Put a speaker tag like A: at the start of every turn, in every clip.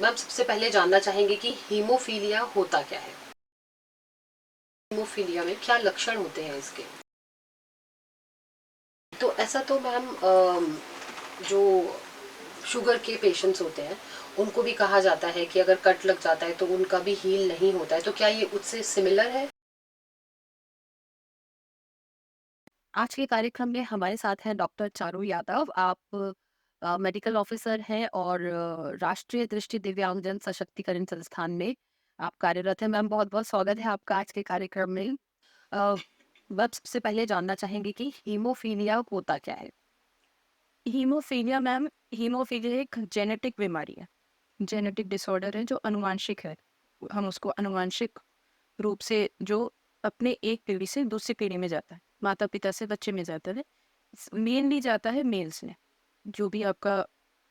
A: Ma'am सबसे पहले जानना चाहेंगे कि हीमोफीलिया होता क्या है? हीमोफीलिया में क्या लक्षण होते हैं इसके? तो ऐसा तो मैम जो शुगर के पेशेंट्स होते हैं उनको भी कहा जाता है कि अगर कट लग जाता है तो उनका भी हील नहीं होता है, तो क्या ये उससे सिमिलर है? आज के कार्यक्रम में हमारे साथ हैं डॉक्टर चारू यादव। आप मेडिकल ऑफिसर हैं और राष्ट्रीय दृष्टि दिव्यांगजन सशक्तिकरण संस्थान में आप कार्यरत हैं। मैम बहुत बहुत स्वागत है आपका आज के कार्यक्रम में। अ, मैम सबसे पहले जानना चाहेंगे कि हीमोफीलिया होता क्या है?
B: हीमोफीलिया मैम, हीमोफीलिया एक जेनेटिक बीमारी है, जेनेटिक डिसऑर्डर है जो अनुवांशिक है। हम उसको अनुवांशिक रूप से जो अपने एक पीढ़ी से दूसरी पीढ़ी में जाता है, माता पिता से बच्चे में जाता है। मेनली जाता है मेल्स में, जो भी आपका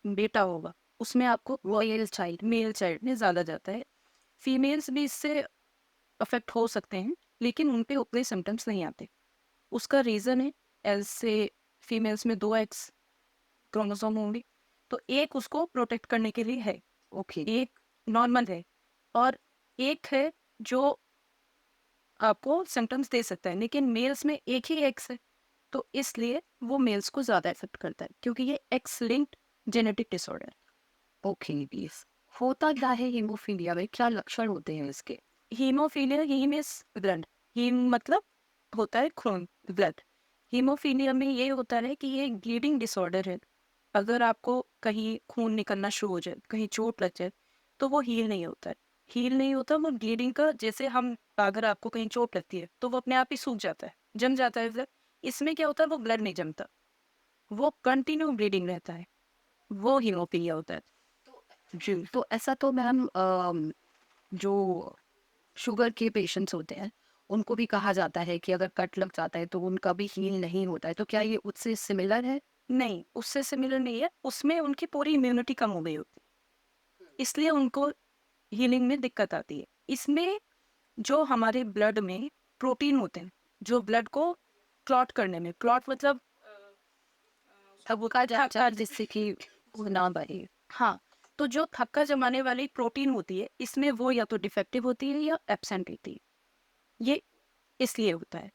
B: बेटा होगा उसमें आपको मेल चाइल्ड में ज़्यादा जाता है। फीमेल्स भी इससे अफेक्ट हो सकते हैं, लेकिन उन पे उतने सिम्टम्स नहीं आते। उसका रीज़न है, एल से फीमेल्स में 2 एक्स क्रोमोसोम होंगे, तो एक उसको प्रोटेक्ट करने के लिए है,
A: ओके।
B: एक नॉर्मल है, और एक है जो आपको सिम्टम्स दे सकता है। लेकिन मेल्स में एक ही एक्स है, तो इसलिए वो मेल्स को ज़्यादा इफेक्ट करता है, क्योंकि ये x linked genetic disorder.
A: Okay please. होता क्या है हीमोफीलिया में, क्या लक्षण होते हैं इसके?
B: Hemophilia, heme is blood, heme मतलब होता है खून, ब्लड। हीमोफीलिया में ये होता है कि ये ब्लीडिंग डिसऑर्डर है। अगर आपको कहीं खून निकलना शुरू हो जाए, कहीं चोट लग जाए, तो वो हील नहीं होता है। हील नहीं होता वो ब्लीडिंग का, जैसे हम अगर आपको कहीं चोट लगती है तो वो अपने आप ही सूख जाता है, जम जाता है ब्लड। इसमें क्या होता है, वो ब्लड नहीं जमता, वो कंटिन्यू ब्लीडिंग रहता है, वो हीमोफीलिया होता है।
A: जी, तो ऐसा तो मैम जो शुगर के पेशेंट्स होते हैं उनको भी कहा जाता है कि अगर कट लग जाता है तो उनका भी हील नहीं होता है, तो क्या ये उससे सिमिलर है?
B: नहीं, उससे सिमिलर नहीं है, उसमें उनकी पूरी इम्यूनिटी कम हो गई होती है, इसलिए उनको हीलिंग में दिक्कत आती है। इसमें जो हमारे ब्लड में प्रोटीन होते हैं, जो ब्लड को क्लॉट करने में, क्लॉट मतलब
A: अब का
B: थक्का,
A: जिससे कि वो ना बढ़े।
B: हाँ, तो जो थक्का जमाने वाली प्रोटीन होती है, इसमें वो या तो डिफेक्टिव होती है या एब्सेंट होती है। ये इसलिए होता है।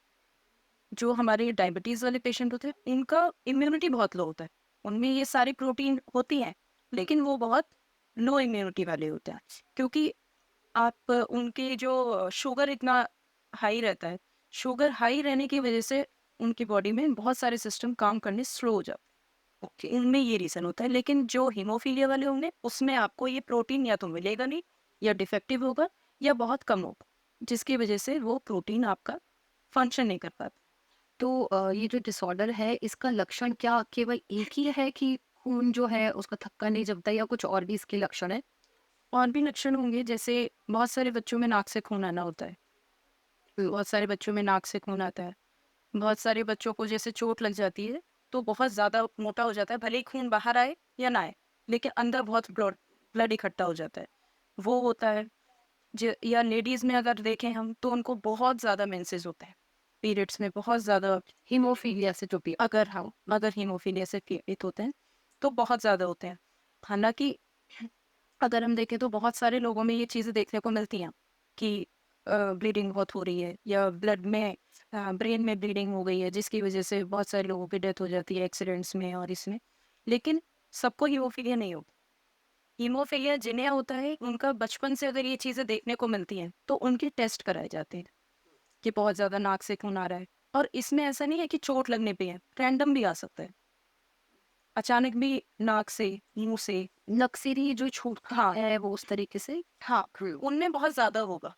B: जो हमारे डायबिटीज वाले पेशेंट होते हैं, उनका इम्यूनिटी बहुत लो होता है, उनमें ये सारी प्रोटीन होती हैं, लेकिन वो बहुत लो इम्यूनिटी वाले होते हैं, क्योंकि आप उनके जो शुगर इतना हाई रहता है, शुगर हाई रहने की वजह से उनकी बॉडी में बहुत सारे सिस्टम काम करने स्लो हो जाते हैं। ओके, इनमें ये रीज़न होता है। लेकिन जो हीमोफीलिया वाले होंगे, उसमें आपको ये प्रोटीन या तो मिलेगा नहीं, या डिफेक्टिव होगा, या बहुत कम होगा, जिसकी वजह से वो प्रोटीन आपका फंक्शन नहीं कर पाता।
A: तो ये जो डिसऑर्डर है इसका लक्षण क्या केवल एक ही है कि खून जो है उसका थक्का नहीं जमता, या कुछ और भी इसके लक्षण है?
B: और भी लक्षण होंगे, जैसे बहुत सारे बच्चों में नाक से खून आना होता है, बहुत सारे बच्चों में नाक से खून आता है, बहुत सारे बच्चों को जैसे चोट लग जाती है तो बहुत ज़्यादा मोटा हो जाता है, भले ही खून बाहर आए या ना आए, लेकिन अंदर बहुत ब्लड ब्लड इकट्ठा हो जाता है, वो होता है। या लेडीज़ में अगर देखें हम, तो उनको बहुत ज़्यादा मेंसेस होता है, पीरियड्स में बहुत ज़्यादा।
A: हीमोफीलिया से जो भी।
B: अगर हीमोफीलिया से पीड़ित होते हैं तो बहुत ज़्यादा होते हैं। हालांकि अगर हम देखें तो बहुत सारे लोगों में ये चीज़ें देखने को मिलती हैं कि ब्लीडिंग बहुत हो रही है, या ब्लड में, ब्रेन में ब्लीडिंग हो गई है, जिसकी वजह से बहुत सारे लोगों की डेथ हो जाती है एक्सीडेंट्स में और इसमें। लेकिन सबको हीमोफीलिया नहीं होता। हीमोफीलिया जिन्हें होता है, उनका बचपन से अगर ये चीज़ें देखने को मिलती हैं तो उनके टेस्ट कराए जाते हैं कि बहुत ज़्यादा नाक से खून आ रहा है। और इसमें ऐसा नहीं है कि चोट लगने पे है, रैंडम भी आ सकता है, अचानक भी नाक से, मुंह से।
A: नक्सीरी जो छूटती
B: हाँ,
A: है वो उस तरीके से।
B: हाँ, उनमें बहुत ज़्यादा होगा,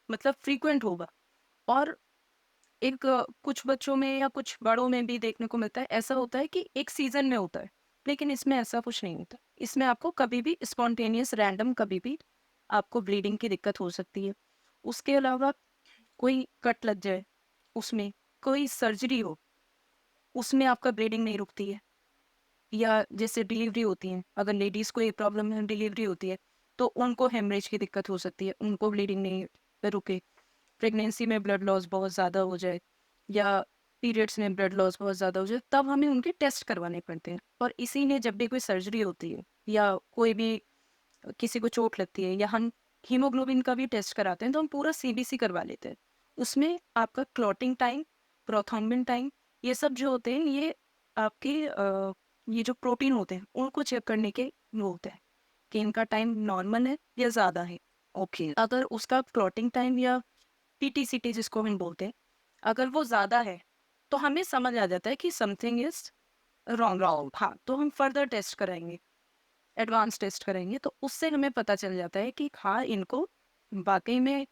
B: मतलब फ्रीक्वेंट होगा। और कुछ बच्चों में या कुछ बड़ों में भी देखने को मिलता है, ऐसा होता है कि एक सीजन में होता है, लेकिन इसमें ऐसा कुछ नहीं होता। इसमें आपको कभी भी स्पॉन्टेनियस रैंडम कभी भी आपको ब्लीडिंग की दिक्कत हो सकती है। उसके अलावा कोई कट लग जाए, उसमें कोई सर्जरी हो, उसमें आपका ब्लीडिंग नहीं रुकती है। या जैसे डिलीवरी होती है, अगर लेडीज़ को ये प्रॉब्लम है, डिलीवरी होती है, तो उनको हेमरेज की दिक्कत हो सकती है, उनको ब्लीडिंग नहीं रुके। प्रेगनेंसी में ब्लड लॉस बहुत ज़्यादा हो जाए, या पीरियड्स में ब्लड लॉस बहुत ज़्यादा हो जाए, तब हमें उनके टेस्ट करवाने पड़ते हैं। और इसीलिए जब भी कोई सर्जरी होती है, या कोई भी किसी को चोट लगती है या हम हीमोग्लोबिन का भी टेस्ट कराते हैं तो हम पूरा सीबीसी करवा लेते हैं। उसमें आपका क्लॉटिंग टाइम, प्रोथ्रोम्बिन टाइम, ये सब जो होते हैं ये आपके ये जो प्रोटीन होते हैं उनको चेक करने के वो होते हैं कि इनका टाइम नॉर्मल है या ज़्यादा है।
A: ओके।
B: अगर उसका क्लॉटिंग टाइम या पीटीसीटी जिसको हम बोलते हैं, अगर वो ज़्यादा है तो हमें समझ आ जाता है कि समथिंग इज रॉन्ग।
A: रॉन्ग।
B: हाँ, तो हम फर्दर टेस्ट कराएंगे, एडवांस टेस्ट करेंगे, तो उससे हमें पता चल जाता है कि हाँ, इनको वाकई में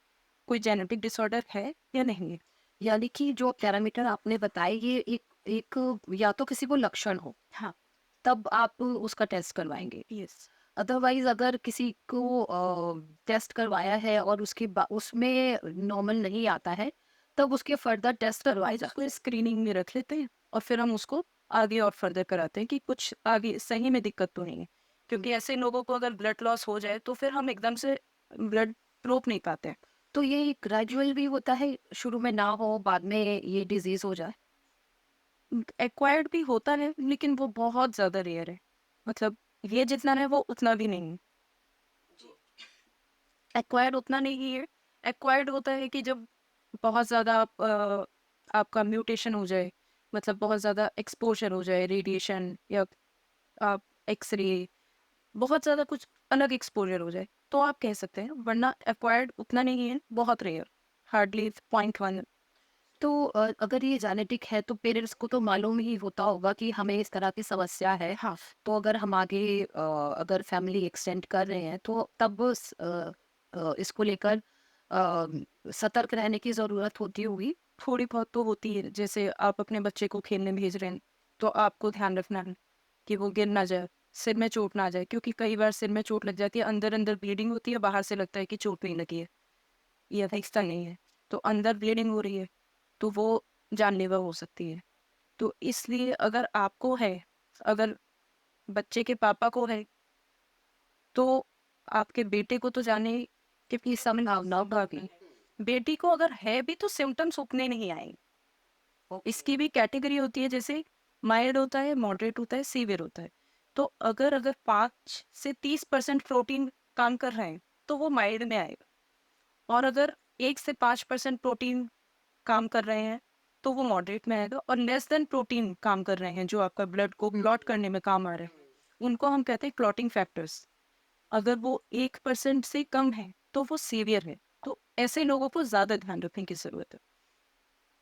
B: कोई जेनेटिक डिसऑर्डर है या नहीं है।
A: यानी कि जो पैरामीटर आपने बताए ये एक एक या तो किसी को लक्षण हो,
B: हाँ।
A: तब आप उसका टेस्ट करवाएँगे।
B: यस।
A: अदरवाइज़ अगर किसी को टेस्ट करवाया है और उसमें नॉर्मल नहीं आता है, तब उसके फर्दर टेस्ट करवाए जाते
B: उसको
A: हैं।
B: स्क्रीनिंग में रख लेते हैं और फिर हम उसको आगे और फर्दर कराते हैं कि कुछ आगे सही में दिक्कत तो नहीं है, क्योंकि ऐसे लोगों को अगर ब्लड लॉस हो जाए तो फिर हम एकदम से ब्लड रोक नहीं पाते हैं।
A: तो ये ग्रेजुअल भी होता है, शुरू में ना हो, बाद में ये डिज़ीज़ हो जाए?
B: एक्वायर्ड भी होता है लेकिन वो बहुत ज़्यादा रेयर है, मतलब ये जितना है वो उतना भी नहीं है। एक्वायर्ड उतना नहीं है। एक्वायर्ड होता है कि जब बहुत ज़्यादा आपका म्यूटेशन हो जाए, मतलब बहुत ज़्यादा एक्सपोजर हो जाए रेडिएशन या आप एक्सरे, बहुत ज़्यादा कुछ अलग एक्सपोजर हो जाए तो आप कह सकते हैं, वरना एक्वायर्ड उतना नहीं है, बहुत रेयर, हार्डली 0.1।
A: तो अगर ये जेनेटिक है तो पेरेंट्स को तो मालूम ही होता होगा कि हमें इस तरह की समस्या है।
B: हाँ।
A: तो अगर हम आगे अगर फैमिली एक्सटेंड कर रहे हैं तो तब इसको लेकर सतर्क रहने की ज़रूरत होती होगी।
B: थोड़ी बहुत तो होती है, जैसे आप अपने बच्चे को खेलने भेज रहे हैं तो आपको ध्यान रखना है कि वो गिर ना जाए, सिर में चोट ना आ जाए, क्योंकि कई बार सिर में चोट लग जाती है, अंदर अंदर ब्लीडिंग होती है, बाहर से लगता है कि चोट नहीं लगी है, ये दिखता नहीं है। तो अंदर ब्लीडिंग हो रही है तो वो जानलेवा हो सकती है। तो इसलिए अगर आपको है, अगर बच्चे के पापा को है, तो आपके बेटे को तो जाने
A: कि संभावना
B: कि
A: होगी।
B: बेटी को अगर है भी तो सिम्टम्स उतने नहीं आएंगे। इसकी भी कैटेगरी होती है, जैसे माइल्ड होता है, मॉडरेट होता है, सीवियर होता है। तो अगर अगर 5 से 30% प्रोटीन काम कर रहे हैं तो वो माइल्ड में आएगा, और अगर 1 से 5% प्रोटीन काम कर रहे हैं तो वो मॉडरेट में आएगा, और लेस देन प्रोटीन काम कर रहे हैं जो आपका ब्लड को क्लॉट करने में काम आ रहे हैं, उनको हम कहते हैं क्लॉटिंग फैक्टर्स। अगर वो 1% से कम है तो वो सीवियर है। तो ऐसे लोगों को ज़्यादा ध्यान रखने की ज़रूरत है।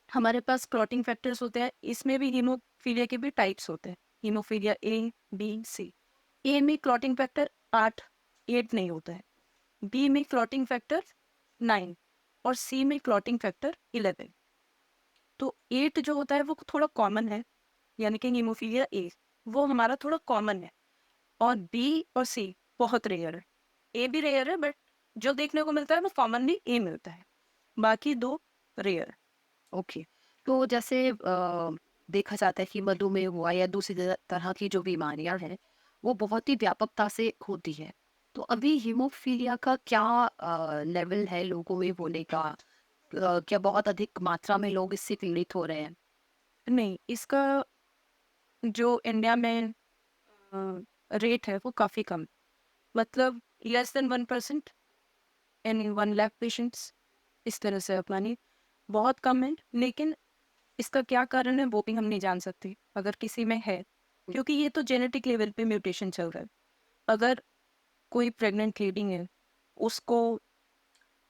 B: हमारे पास क्लॉटिंग फैक्टर्स होते हैं, इसमें भी हीमोफीलिया के भी टाइप्स होते हैं, हीमोफीलिया ए, बी, सी। ए में क्लॉटिंग फैक्टर 8 नहीं होता है, बी में क्लॉटिंग फैक्टर 9 और सी में क्लॉटिंग फैक्टर 11। तो 8 जो होता है वो थोड़ा कॉमन है, यानी कि हीमोफीलिया ए, वो हमारा थोड़ा कॉमन है, और बी और सी बहुत रेयर है। ए भी रेयर है, बट जो देखने को मिलता है वो कॉमनली ए मिलता है, बाकी दो रेयर है।
A: ओके। तो जैसे देखा जाता है कि मधुमेह हुआ या दूसरी तरह की जो बीमारियां हैं वो बहुत ही व्यापकता से होती है। तो अभी हीमोफीलिया का क्या लेवल है लोगों में होने का? क्या बहुत अधिक मात्रा में लोग इससे पीड़ित हो रहे हैं?
B: नहीं, इसका जो इंडिया में रेट है वो काफ़ी कम, मतलब लेस देन 1% इन 1 लाख पेशेंट्स, इस तरह से अपना नहीं, बहुत कम है। लेकिन इसका क्या कारण है वो भी हम नहीं जान सकते अगर किसी में है, क्योंकि ये तो जेनेटिक लेवल पे म्यूटेशन चल रहा है। अगर कोई प्रेग्नेंट लेडी है, उसको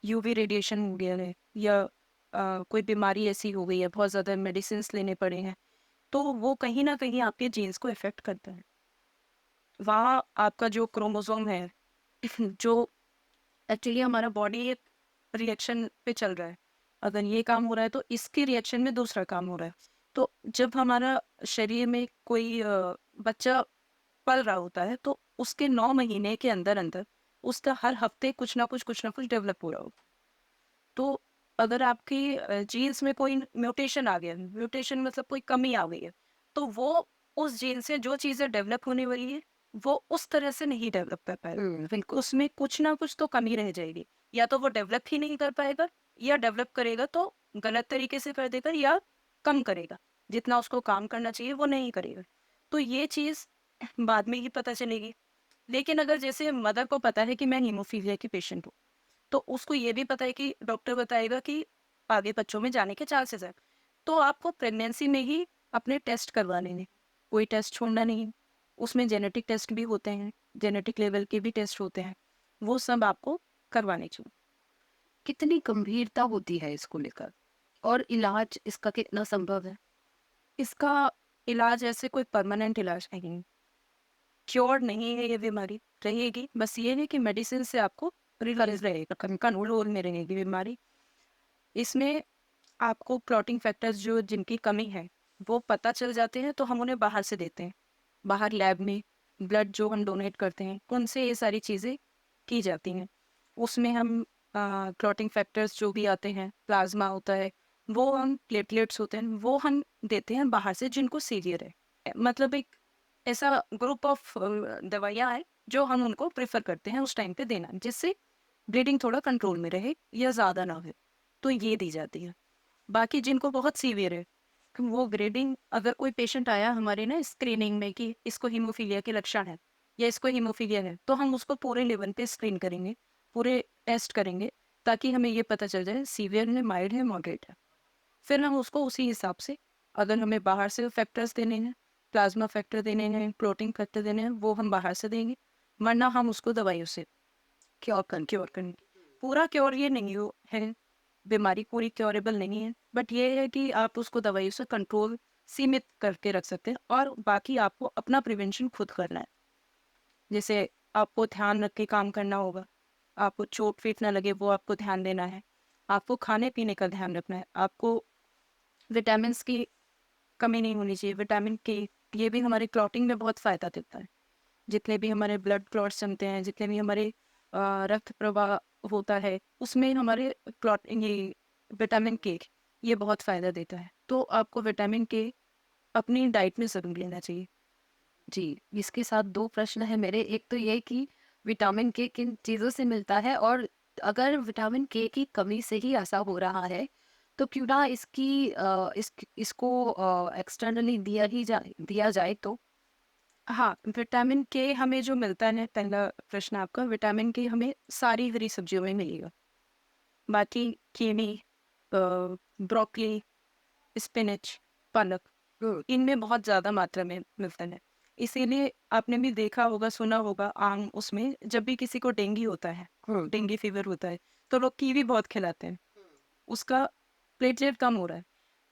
B: यूवी रेडिएशन हो गया है, या कोई बीमारी ऐसी हो गई है, बहुत ज़्यादा मेडिसिन लेने पड़े हैं, तो वो कहीं ना कहीं आपके जीन्स को इफेक्ट करता है। वहाँ आपका जो क्रोमोसोम है जो एक्चुअली हमारा बॉडी एक रिएक्शन पे चल रहा है, अगर ये काम हो रहा है तो इसके रिएक्शन में दूसरा काम हो रहा है। तो जब हमारा शरीर में कोई बच्चा पल रहा होता है तो उसके 9 महीने के अंदर अंदर उसका हर हफ्ते कुछ ना कुछ डेवलप हो रहा होगा। तो अगर आपकी जीन्स में कोई म्यूटेशन आ गया, म्यूटेशन मतलब कोई कमी आ गई है, तो वो उस जीन से जो चीज़ें डेवलप होने वाली है वो उस तरह से नहीं डेवलप कर पाएगा।
A: बिल्कुल।
B: उसमें कुछ ना कुछ तो कमी रह जाएगी, या तो वो डेवलप ही नहीं कर पाएगा, या डेवलप करेगा तो गलत तरीके से कर देगा, या कम करेगा, जितना उसको काम करना चाहिए वो नहीं करेगा। तो ये चीज़ बाद में ही पता चलेगी। लेकिन अगर जैसे मदर को पता है कि मैं हीमोफीलिया की पेशेंट हूँ, तो उसको ये भी पता है कि डॉक्टर बताएगा कि आगे बच्चों में जाने के चांसेस है, तो आपको प्रेगनेंसी में ही अपने टेस्ट करवा लेने, कोई टेस्ट छोड़ना नहीं। उसमें जेनेटिक टेस्ट भी होते हैं, जेनेटिक लेवल के भी टेस्ट होते हैं, वो सब आपको करवाने चाहिए।
A: कितनी गंभीरता होती है इसको लेकर और इलाज इसका कितना संभव है?
B: इसका इलाज ऐसे कोई परमानेंट इलाज नहीं है, क्योर नहीं है ये बीमारी, रहेगी। बस ये है कि मेडिसिन से आपको रिलीज रहेगा, कंट्रोल में रहेगी बीमारी। इसमें आपको क्लॉटिंग फैक्टर्स जो जिनकी कमी है वो पता चल जाते हैं, तो हम उन्हें बाहर से देते हैं। बाहर लैब में ब्लड जो हम डोनेट करते हैं उनसे ये सारी चीज़ें की जाती हैं। उसमें हम क्लॉटिंग फैक्टर्स जो भी आते हैं, प्लाज्मा होता है, वो हम प्लेटलेट्स होते हैं, वो हम देते हैं बाहर से जिनको सीवियर है। मतलब एक ऐसा ग्रुप ऑफ दवाइयाँ हैं जो हम उनको प्रेफर करते हैं उस टाइम पे देना, जिससे ब्लीडिंग थोड़ा कंट्रोल में रहे या ज़्यादा ना हो, तो ये दी जाती है। बाकी जिनको बहुत सीवियर है, वो ग्रेडिंग, अगर कोई पेशेंट आया हमारे ना स्क्रीनिंग में कि इसको हीमोफीलिया के लक्षण है या इसको हीमोफीलिया है, तो हम उसको पूरे लेवल पे स्क्रीन करेंगे, पूरे टेस्ट करेंगे, ताकि हमें ये पता चल जाए सीवियर है, माइल्ड है, मॉडरेट है। फिर हम उसको उसी हिसाब से, अगर हमें बाहर से फैक्टर्स देने हैं, प्लाज्मा फैक्टर देने हैं, प्रोटीन फैक्टर देने हैं, वो हम बाहर से देंगे, वरना हम उसको दवाइयों से क्योर करेंगे। पूरा क्योर ये नहीं है, बीमारी पूरी क्योरेबल नहीं है, बट ये है कि आप उसको दवाइयों से कंट्रोल सीमित करके रख सकते हैं, और बाकी आपको अपना प्रिवेंशन खुद करना है। जैसे आपको ध्यान रख के काम करना होगा, आपको चोट फीट ना लगे वो आपको ध्यान देना है, आपको खाने पीने का ध्यान रखना है, आपको विटामिन की कमी नहीं होनी चाहिए। विटामिन के ये भी हमारे क्लॉटिंग में बहुत फ़ायदा देता है। जितने भी हमारे ब्लड क्लॉट्स जमते हैं, जितने भी हमारे रक्त प्रवाह होता है, उसमें हमारे क्लॉटिंग ये विटामिन के ये बहुत फ़ायदा देता है। तो आपको विटामिन के अपनी डाइट में ज़रूर लेना चाहिए।
A: जी, इसके साथ 2 प्रश्न हैं मेरे। एक तो ये कि विटामिन के किन चीज़ों से मिलता है और अगर विटामिन के की कमी से ही ऐसा हो रहा है, तो क्यों ना इसको एक्सटर्नली दिया जाए तो?
B: हाँ, विटामिन के हमें जो मिलता है, पहला प्रश्न आपका, विटामिन के हमें सारी हरी सब्जियों में मिलेगा। बाकी कीवी, ब्रोकली, स्पिनच, पालक,
A: हुँ,
B: इनमें बहुत ज़्यादा मात्रा में मिलता है। इसीलिए आपने भी देखा होगा, सुना होगा, आम उसमें जब भी किसी को डेंगू होता है,
A: हुँ,
B: डेंगू फीवर होता है, तो लोग कीवी बहुत खिलाते हैं। उसका प्लेटलेट कम हो रहा है।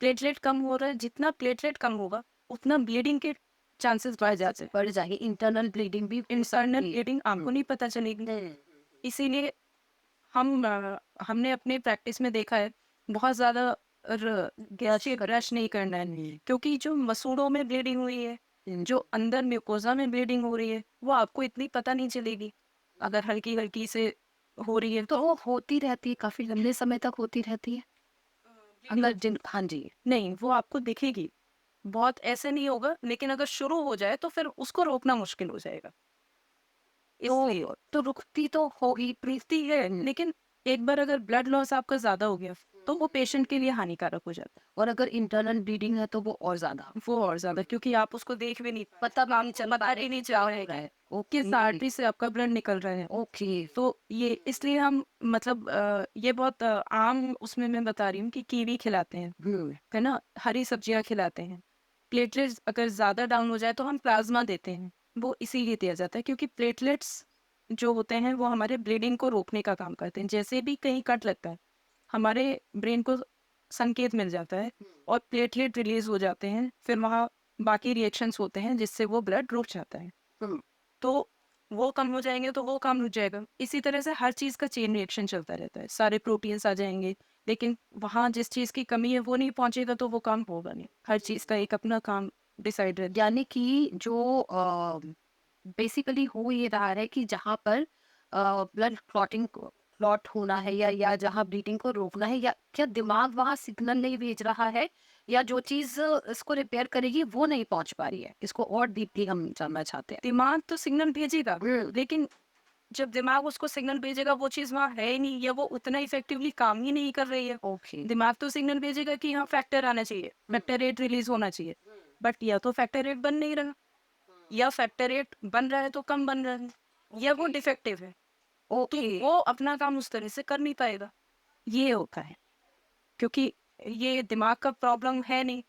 B: प्लेटलेट कम हो रहा है, जितना प्लेटलेट कम होगा, उतना ब्लीडिंग के चांसेस बढ़ जाते हैं।
A: बढ़ जाएगी, इंटरनल ब्लीडिंग भी हो
B: इंटरनल
A: सकती है।
B: ब्लीडिंग
A: हुँ,
B: आपको नहीं पता चलेगी।
A: हुँ,
B: इसीलिए हमने अपने प्रैक्टिस में देखा है, बहुत ज़्यादा गैसीय रश नहीं करना है,
A: हुँ,
B: क्योंकि जो मसूड़ों में ब्लीडिंग हुई है,
A: हुँ,
B: जो अंदर म्यूकोज़ा में ब्लीडिंग हो रही है, वो आपको इतनी पता नहीं चलेगी। अगर हल्की-हल्की से हो रही है
A: तो
B: तो
A: वो होती रहती है, काफ़ी लंबे समय तक होती रहती है?
B: ब्लीडिंग
A: अगर जिन हाँ जी।
B: नहीं, वो आपको दिखेगी। बहुत ऐसे नहीं होगा, लेकिन अगर शुरू हो जाए तो फिर उसको रोकना मुश्किल हो जाएगा। इसलिए
A: तो रुकती तो होगी
B: रुकती है,
A: हुँ,
B: लेकिन एक बार अगर ब्लड लॉस आपका ज़्यादा हो गया, तो वो पेशेंट के लिए हानिकारक हो जाता
A: और अगर इंटरनल ब्लीडिंग है तो वो और ज़्यादा।
B: है। वो और ज़्यादा, क्योंकि आप उसको देख भी नहीं पा रहे,
A: पता भी नहीं चल
B: पता
A: पा
B: भी
A: रहा
B: नहीं
A: क्या
B: चल
A: हो
B: रहा है
A: रहा है।
B: किस
A: ओके,
B: आर्टरी से आपका ब्लड निकल रहा है।
A: ओके।
B: तो ये इसलिए हम मतलब ये बहुत आम उसमें मैं बता रही हूँ कि कीवी खिलाते हैं,
A: हुँ,
B: है ना? हरी सब्जियाँ खिलाते हैं। प्लेटलेट्स अगर ज़्यादा डाउन हो जाए तो हम प्लाज़्मा देते हैं। वो इसीलिए दिया जाता है क्योंकि प्लेटलेट्स जो होते हैं वो हमारे ब्लीडिंग को रोकने का काम करते हैं। जैसे भी कहीं कट लगता है, हमारे ब्रेन को संकेत मिल जाता है और प्लेटलेट रिलीज़ हो जाते हैं। फिर वहाँ बाकी रिएक्शंस होते हैं जिससे वो ब्लड रुक जाता है।
A: हुँ।
B: तो वो कम हो जाएँगे तो वो काम रुक जाएगा। इसी तरह से हर चीज़ का चेन रिएक्शन चलता रहता है। सारे प्रोटीन्स आ जाएँगे, लेकिन वहाँ जिस चीज़ की कमी है वो नहीं पहुँचेगा तो वो काम होगा नहीं। हर चीज़ का एक अपना काम डिसाइड रहता है।
A: यानी कि जो बेसिकली हो ये रहा है कि जहाँ पर ब्लड क्लॉट होना है या जहाँ ब्लीडिंग को रोकना है या क्या दिमाग वहाँ सिग्नल नहीं भेज रहा है या जो चीज़ इसको रिपेयर करेगी वो नहीं पहुँच पा रही है? इसको और डीपली हम जानना चाहते हैं।
B: दिमाग तो सिग्नल भेजेगा,
A: हुँ,
B: लेकिन जब दिमाग उसको सिग्नल भेजेगा वो चीज़ वहाँ है ही नहीं या वो उतना इफ़ेक्टिवली काम ही नहीं कर रही है।
A: ओके।
B: दिमाग तो सिग्नल भेजेगा कि हाँ फैक्टर आना चाहिए,
A: हुँ,
B: फैक्टर 8 रिलीज़ होना चाहिए।
A: हुँ,
B: बट या तो फैक्टर 8 बन नहीं रहा,
A: हुँ।
B: या फैक्टर 8 बन रहा है तो कम बन रहा है। या वो डिफेक्टिव है, तो
A: ओके।
B: वो अपना काम उस तरह से कर नहीं पाएगा। ये होता है, क्योंकि ये दिमाग का प्रॉब्लम है नहीं,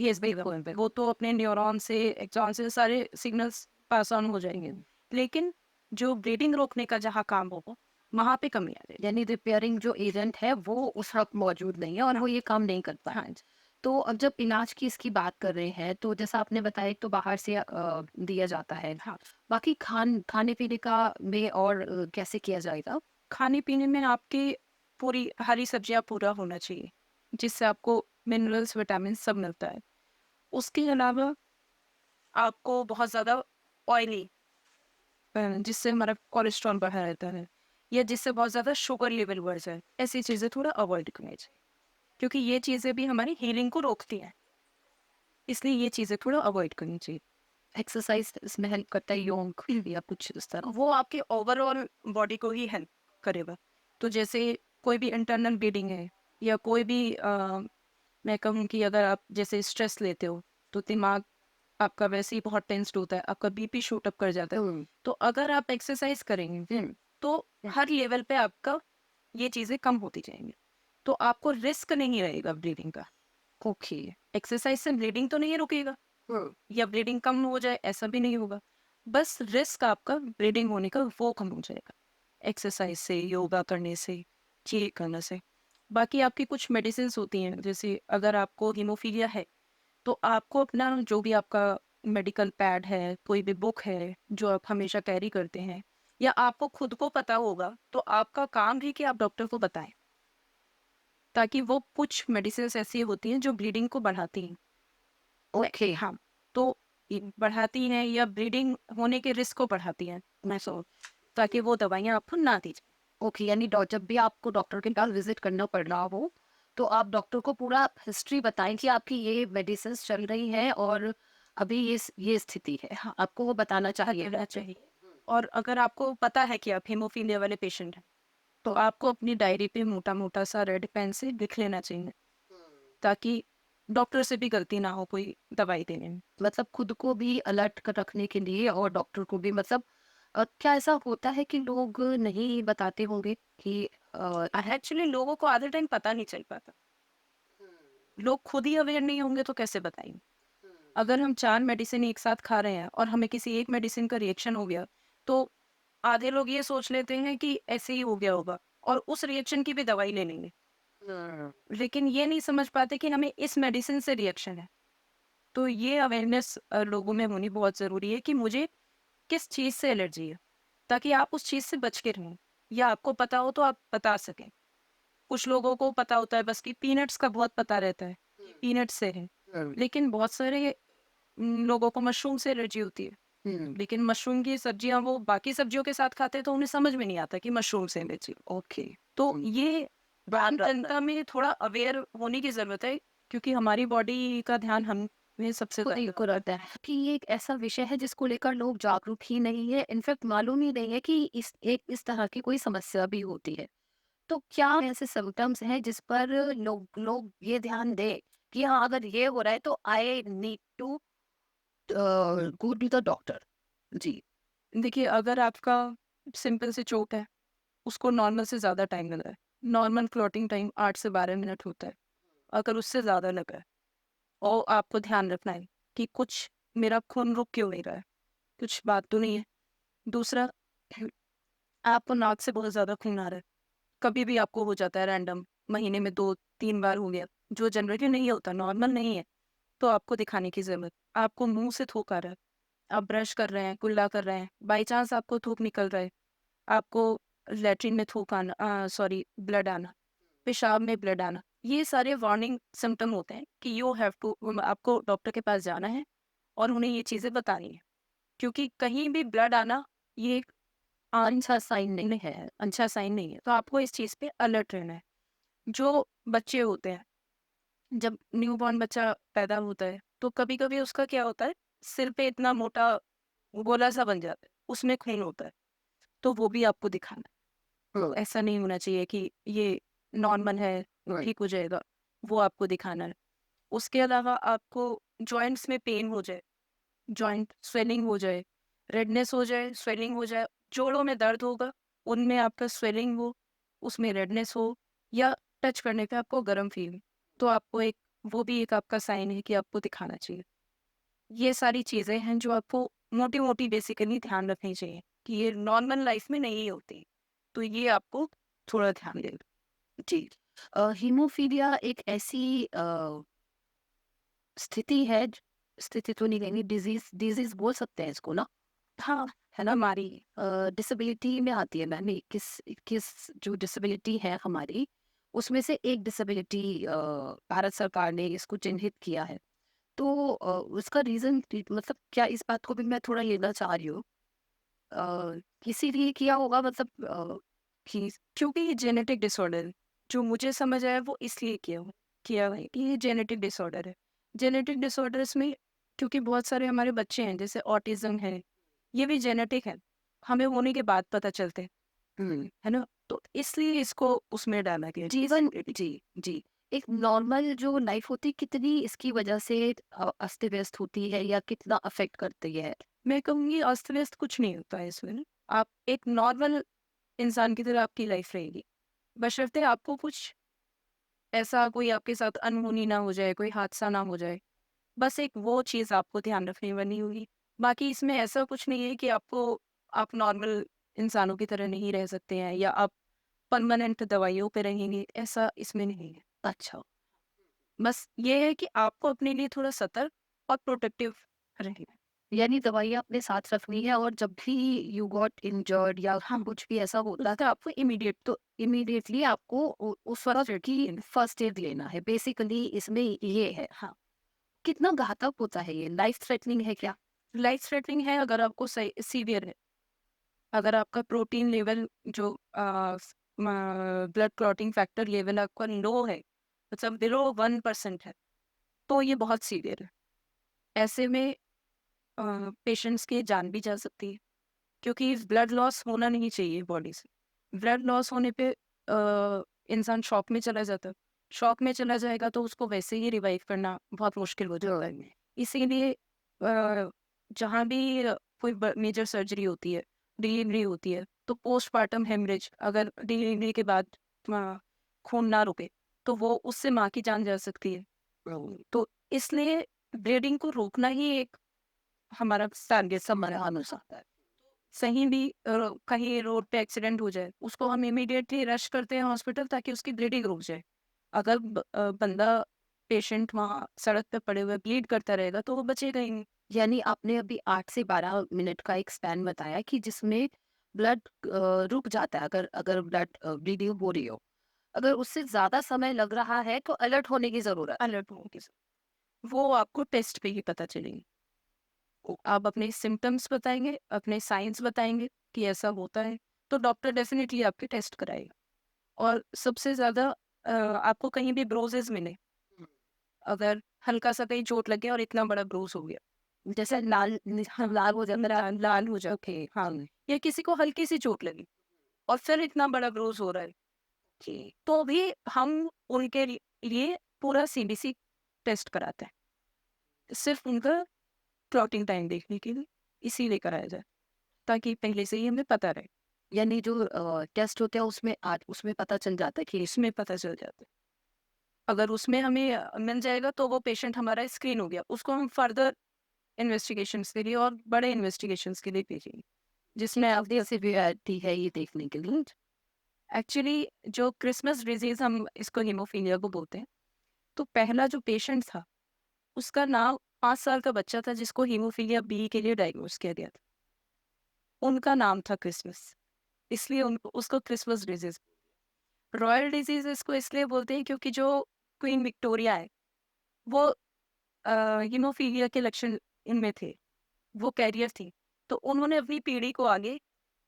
A: यस, बिल्कुल,
B: वो
A: बिल्कुल।
B: तो अपने न्यूरॉन से, एक्सॉन से सारे सिग्नल्स पास ऑन हो जाएंगे। लेकिन जो ब्लीडिंग रोकने का जहाँ काम होगा, वहाँ पे कमी आ जाएगी।
A: यानी रिपेयरिंग जो एजेंट है वो उस वक़्त मौजूद नहीं है और
B: हाँ,
A: वो ये काम नहीं कर पा
B: हाँ
A: रहा है।
B: जी।
A: तो अब जब इलाज की इसकी बात कर रहे हैं, तो जैसा आपने बताया, एक तो बाहर से दिया जाता है।
B: हाँ,
A: बाकी खाने-पीने का में और कैसे किया जाएगा?
B: खाने-पीने में आपकी पूरी हरी सब्जियाँ पूरा होना चाहिए, जिससे आपको मिनरल्स, विटामिन सब मिलता है। उसके अलावा आपको बहुत ज़्यादा ऑयली जिससे हमारा कोलेस्ट्रॉल बढ़ा रहता है, या जिससे बहुत ज़्यादा शुगर लेवल बढ़ जाए, ऐसी चीज़ें थोड़ा अवॉइड करनी चाहिए। क्योंकि ये चीज़ें भी हमारी हीलिंग को रोकती हैं, इसलिए ये चीज़ें थोड़ा अवॉइड करनी चाहिए।
A: एक्सरसाइज़ इसमें हेल्प करता है, योग या कुछ इस तरह?
B: वो आपके ओवरऑल बॉडी को ही हेल्प करेगा। तो जैसे कोई भी इंटरनल ब्लीडिंग है, या कोई भी मैं कहूँ कि अगर आप जैसे स्ट्रेस लेते हो, तो दिमाग आपका वैसे ही बहुत टेंस्ड होता है, आपका बीपी शूट अप कर जाता है।
A: हुँ,
B: तो अगर आप एक्सरसाइज करेंगे,
A: हुँ,
B: तो हर लेवल पे आपका ये चीज़ें कम होती जाएँगी। तो आपको रिस्क नहीं रहेगा ब्लीडिंग का।
A: ओके।
B: एक्सरसाइज से ब्लीडिंग तो नहीं रुकेगा,
A: हुँ,
B: या ब्लीडिंग कम हो जाए ऐसा भी नहीं होगा। बस रिस्क आपका ब्लीडिंग होने का वो कम हो जाएगा, एक्सरसाइज से, योगा करने से, ये करने से। बाकी आपकी कुछ मेडिसिन्स होती हैं, जैसे अगर आपको हीमोफीलिया है, तो आपको अपना जो भी आपका मेडिकल पैड है, कोई भी बुक है जो आप हमेशा कैरी करते हैं, या आपको खुद को पता होगा, तो आपका काम है कि आप डॉक्टर को बताएं, ताकि वो कुछ मेडिसिन्स ऐसी होती हैं जो ब्लीडिंग को बढ़ाती हैं।
A: ओके,
B: हाँ, तो ये बढ़ाती हैं या ब्लीडिंग होने के रिस्क को बढ़ाती हैं, मैं सो ताकि वो दवाइयाँ आपको ना दी जाएँ।
A: ओके। यानी जब भी आपको डॉक्टर के पास विज़िट करना पड़ रहा हो, तो आप डॉक्टर को पूरा हिस्ट्री बताएँ कि आपकी ये मेडिसिन्स चल रही हैं और अभी ये स्थिति है।
B: हाँ,
A: आपको वो बताना चाहिए।
B: बताना चाहिए। और अगर आपको पता है कि आप हीमोफीलिया वाले पेशेंट हैं, तो आपको अपनी डायरी पे मोटा-मोटा सा रेड पेन से लिख लेना चाहिए, ताकि डॉक्टर से भी गलती ना हो कोई दवाई देने में।
A: मतलब खुद को भी अलर्ट कर रखने के लिए और डॉक्टर को भी, मतलब क्या ऐसा होता है कि लोग नहीं बताते होंगे कि
B: एक्चुअली लोगों को आधे टाइम पता नहीं चल पाता। लोग खुद ही अवेयर नहीं होंगे तो कैसे बताएँगे? अगर हम 4 मेडिसिन एक साथ खा रहे हैं और हमें किसी एक मेडिसिन का रिएक्शन हो गया, तो आधे लोग ये सोच लेते हैं कि ऐसे ही हो गया होगा, और उस रिएक्शन की भी दवाई ले लेंगे।
A: हुँ,
B: लेकिन ये नहीं समझ पाते कि हमें इस मेडिसिन से रिएक्शन है। तो ये अवेयरनेस लोगों में होनी बहुत ज़रूरी है कि मुझे किस चीज़ से एलर्जी है, ताकि आप उस चीज़ से बच के रहें, या आपको पता हो तो आप बता सकें। कुछ लोगों को पता होता है बस कि पीनट्स का बहुत पता रहता है कि पीनट्स से है,
A: हुँ,
B: लेकिन बहुत सारे लोगों को मशरूम से एलर्जी होती है।
A: हुँ,
B: लेकिन मशरूम की सब्जियाँ वो बाकी सब्जियों के साथ खाते हैं, तो उन्हें समझ में नहीं आता कि मशरूम से एलर्जी।
A: ओके।
B: तो
A: हुँ,
B: ये आम जनता में थोड़ा अवेयर होने की ज़रूरत है, क्योंकि हमारी बॉडी का ध्यान हमें सबसे
A: खुद ही
B: ज़्यादा
A: को
B: रखना है।
A: रहता है कि ये एक ऐसा विषय है जिसको लेकर लोग जागरूक ही नहीं है, इनफैक्ट मालूम ही नहीं है कि इस तरह की कोई समस्या भी होती है। तो क्या ऐसे सिम्पटम्स हैं जिस पर लोग लोग ये ध्यान दें कि हाँ, अगर ये हो रहा है तो I need to go to the doctor? जी।
B: देखिए, अगर आपका सिंपल सी चोट है, उसको नॉर्मल से ज़्यादा टाइम लग रहा है। नॉर्मल क्लॉटिंग टाइम 8 से 12 मिनट होता है। अगर उससे ज़्यादा लगा है, और आपको ध्यान रखना है कि कुछ मेरा खून रुक क्यों नहीं रहा है, कुछ बात तो नहीं है। दूसरा, आपको नाक से बहुत ज़्यादा खून आ रहा है। कभी भी आपको हो जाता है रैंडम, महीने में 2-3 बार हो गया, जो जनरली नहीं होता, नॉर्मल नहीं है, तो आपको दिखाने की ज़रूरत। आपको मुँह से थूक आ रहा है, आप ब्रश कर रहे हैं, कुल्ला कर रहे हैं, बाई चांस आपको थूक निकल रहा है, आपको लैट्रिन में थूक आना, सॉरी, ब्लड आना, पेशाब में ब्लड आना, ये सारे वार्निंग सिम्पटम होते हैं कि यू हैव टू, आपको डॉक्टर के पास जाना है और उन्हें ये चीज़ें बतानी है। क्योंकि कहीं भी ब्लड आना, ये एक
A: अच्छा साइन नहीं है।
B: अच्छा साइन नहीं है, तो आपको इस चीज़ पे अलर्ट रहना है। जो बच्चे होते हैं, जब न्यूबॉर्न बच्चा पैदा होता है, तो कभी-कभी उसका क्या होता है, सिर पे इतना मोटा गोला सा बन जाता है, उसमें खून होता है, तो वो भी आपको दिखाना है।
A: हुँ,
B: ऐसा नहीं होना चाहिए कि ये नॉर्मल है,
A: राइट।
B: ठीक हो जाएगा, वो आपको दिखाना है। उसके अलावा आपको जॉइंट्स में पेन हो जाए, जॉइंट स्वेलिंग हो जाए, रेडनेस हो जाए, स्वेलिंग हो जाए, जोड़ों में दर्द होगा, उनमें आपका स्वेलिंग हो, उसमें रेडनेस हो या टच करने पे आपको गर्म फ़ील हो, तो आपको एक वो भी एक आपका साइन है कि आपको दिखाना चाहिए। ये सारी चीज़ें हैं जो आपको मोटी-मोटी बेसिकली ध्यान रखनी चाहिए कि ये नॉर्मल लाइफ़ में नहीं होती। तो ये आपको थोड़ा ध्यान देना।
A: जी। हीमोफीलिया एक ऐसी स्थिति है, स्थिति तो नहीं कहेंगे, डिजीज डिजीज बोल सकते हैं इसको ना,
B: हाँ,
A: है ना?
B: हमारी
A: डिसेबिलिटी में आती है मैम, ये किस किस जो डिसेबिलिटी है हमारी, उसमें से एक डिसेबिलिटी भारत सरकार ने इसको चिन्हित किया है। तो उसका रीजन मतलब क्या, इस बात को भी मैं थोड़ा लेना चाह रही हूँ। इसीलिए किया होगा, मतलब कि
B: क्योंकि ये जेनेटिक डिसऑर्डर है। जो मुझे समझ आया वो इसलिए किया हुआ है कि ये जेनेटिक डिसऑर्डर है। जेनेटिक डिसऑर्डर्स में क्योंकि बहुत सारे हमारे बच्चे हैं जैसे ऑटिज़्म है, ये भी जेनेटिक है। हमें होने के बाद पता चलते हैं,
A: हम्म,
B: है ना? तो इसलिए इसको उसमें डाला गया
A: जीवन,
B: डिसेबिलिटी।
A: जी, जी, एक नॉर्मल जो लाइफ होती है, कितनी इसकी वजह से अस्त व्यस्त होती है या कितना अफेक्ट करती है?
B: मैं कहूँगी अस्त-व्यस्त कुछ नहीं होता है इसमें ना। आप एक नॉर्मल इंसान की तरह आपकी लाइफ रहेगी। बशर्ते आपको कुछ ऐसा कोई आपके साथ अनहोनी ना हो जाए, कोई हादसा ना हो जाए। बस एक वो चीज़ आपको ध्यान रखनी वाली होगी। बाकी इसमें ऐसा कुछ नहीं है कि आप नॉर्मल इंसानों की तरह नहीं रह सकते हैं या आप परमानेंट दवाइयों पे रहेंगे, ऐसा इसमें नहीं है।
A: अच्छा।
B: बस ये है कि आपको अपने लिए थोड़ा सतर्क और प्रोटेक्टिव रहना है।
A: यानी दवाइयाँ अपने साथ रखनी है, और जब भी यू गॉट इंजर्ड या
B: हाँ,
A: कुछ भी ऐसा होता है,
B: तो आपको इमीडिएट
A: तो इमीडिएटली आपको उस वक्त की फर्स्ट एड लेना है, बेसिकली इसमें ये है।
B: हाँ,
A: कितना घातक होता है ये, लाइफ थ्रेटनिंग है क्या?
B: लाइफ थ्रेटनिंग है अगर आपको सही सीवियर है। अगर आपका प्रोटीन लेवल जो ब्लड क्लॉटिंग फैक्टर लेवल आपका लो है, मतलब बिलो 1% है, तो ये बहुत सीवियर है। ऐसे में पेशेंट्स की जान भी जा सकती है क्योंकि ब्लड लॉस होना नहीं चाहिए बॉडी से। ब्लड लॉस होने पे इंसान शॉक में चला जाता है। शॉक में चला जाएगा तो उसको वैसे ही रिवाइव करना बहुत मुश्किल हो जाता है। इसीलिए जहाँ भी कोई मेजर सर्जरी होती है, डिलीवरी होती है, तो पोस्टपार्टम हेमरेज अगर डिलीवरी के बाद अ, खून ना रुके, तो वो उससे माँ की जान जा सकती है। तो इसलिए ब्लीडिंग को रोकना ही एक हमारा टारगेट
A: समाधान हो सकता है।
B: सही भी कहीं रोड पे एक्सीडेंट हो जाए, उसको हम इमीडिएटली रश करते हैं हॉस्पिटल ताकि उसकी ब्लीडिंग रुक जाए। अगर बंदा पेशेंट वहाँ सड़क पे पड़े हुए ब्लीड करता रहेगा तो वो बचेगा ही नहीं।
A: यानी आपने अभी 8 से 12 मिनट का एक स्पैन बताया कि जिसमें ब्लड रुक जाता है, अगर अगर ब्लड ब्लीडिंग हो रही हो। अगर उससे ज़्यादा समय लग रहा है तो अलर्ट होने की ज़रूरत है।
B: अलर्ट होंगे वो आपको टेस्ट पे ही पता चलेंगे। आप अपने सिम्टम्स बताएंगे, अपने साइंस बताएंगे कि ऐसा होता है, तो डॉक्टर डेफिनेटली आपके टेस्ट कराएगा। और सबसे ज़्यादा आपको कहीं भी ब्रोजेज मिले, अगर हल्का सा कहीं चोट लगे और इतना बड़ा ब्रोज हो गया,
A: जैसे लाल
B: हाँ,
A: लाल हो जाता है।
B: लाल हो जाते
A: ओके,
B: हाँ,
A: जी,
B: या किसी को हल्की सी चोट लगी और फिर इतना बड़ा ब्रोज हो रहा है,
A: जी।
B: तो भी हम उनके लिए पूरा सीबीसी टेस्ट कराते हैं, सिर्फ उनका क्लॉटिंग टाइम देखने के लिए इसीलिए कराया जाए ताकि पहले से ही हमें पता रहे।
A: यानी जो टेस्ट होते हैं उसमें आज उसमें पता चल जाता है कि
B: इसमें पता चल जाता है। अगर उसमें हमें मिल जाएगा तो वो पेशेंट हमारा स्क्रीन हो गया, उसको हम फर्दर इन्वेस्टिगेशंस के लिए और बड़े इन्वेस्टिगेशंस के लिए भेजेंगे जिसमें आप
A: कितनी सिवियरिटी है ये देखने के लिए।
B: एक्चुअली जो क्रिसमस डिजीज हम इसको हीमोफीलिया को बोलते हैं, तो पहला जो पेशेंट था उसका नाम 5 साल का बच्चा था जिसको हीमोफीलिया बी के लिए डायग्नोज किया गया था। उनका नाम था क्रिसमस, इसलिए उनको उसको क्रिसमस डिजीज। रॉयल डिजीज इसको इसलिए बोलते हैं क्योंकि जो क्वीन विक्टोरिया है वो हीमोफीलिया के लक्षण इनमें थे, वो कैरियर थी, तो उन्होंने अपनी पीढ़ी को आगे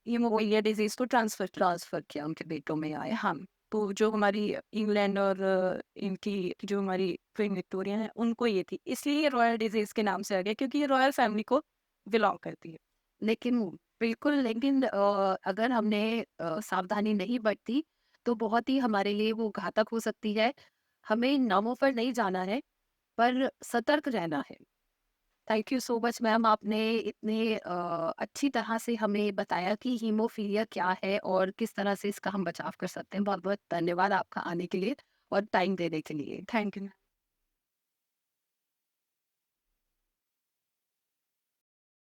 B: हीमोफीलिया डिजीज को ट्रांसफर किया।
A: ट्रांसफर किया, उनके बेटों में आया।
B: हाँ, तो जो हमारी इंग्लैंड और इनकी जो हमारी क्वीन विक्टोरिया है उनको ये थी, इसलिए ये रॉयल डिजीज के नाम से आ गया क्योंकि ये रॉयल फैमिली को बिलोंग करती है।
A: लेकिन बिल्कुल, लेकिन अगर हमने सावधानी नहीं बरती तो बहुत ही हमारे लिए वो घातक हो सकती है। हमें नामों पर नहीं जाना है, पर सतर्क रहना है। Thank you so much ma'am, आपने इतने अच्छी तरह से हमें बताया कि हीमोफीलिया क्या है और किस तरह से इसका हम बचाव कर सकते हैं। बहुत बहुत धन्यवाद आपका आने के लिए और टाइम देने के लिए।
B: Thank you.